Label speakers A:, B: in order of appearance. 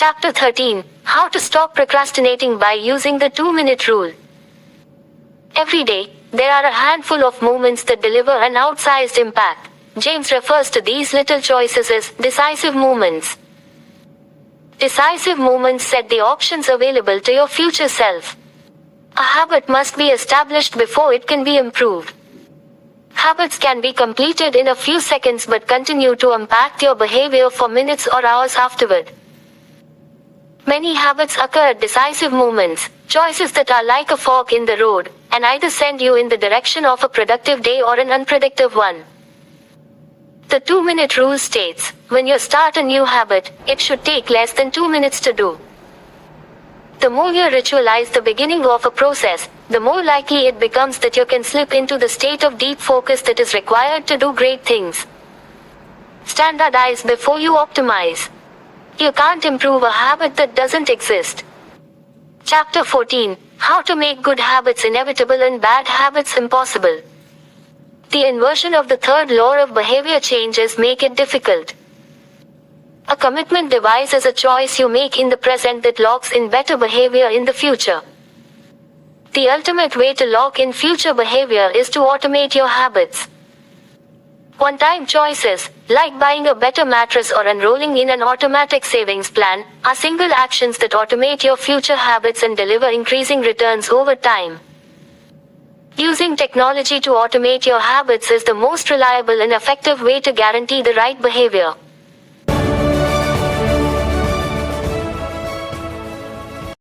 A: Chapter 13: How to Stop Procrastinating by Using the 2-Minute Rule. Every day, there are a handful of moments that deliver an outsized impact. James refers to these little choices as decisive moments. Decisive moments set the options available to your future self. A habit must be established before it can be improved. Habits can be completed in a few seconds but continue to impact your behavior for minutes or hours afterward. Many habits occur at decisive moments, choices that are like a fork in the road, and either send you in the direction of a productive day or an unproductive one. The 2-minute rule states, when you start a new habit, it should take less than 2 minutes to do. The more you ritualize the beginning of a process, the more likely it becomes that you can slip into the state of deep focus that is required to do great things. Standardize before you optimize. You can't improve a habit that doesn't exist. Chapter 14: How to Make Good Habits Inevitable and Bad Habits Impossible. The inversion of the third law of behavior change is make it difficult. A commitment device is a choice you make in the present that locks in better behavior in the future. The ultimate way to lock in future behavior is to automate your habits. One-time choices, like buying a better mattress or enrolling in an automatic savings plan, are single actions that automate your future habits and deliver increasing returns over time. Using technology to automate your habits is the most reliable and effective way to guarantee the right behavior.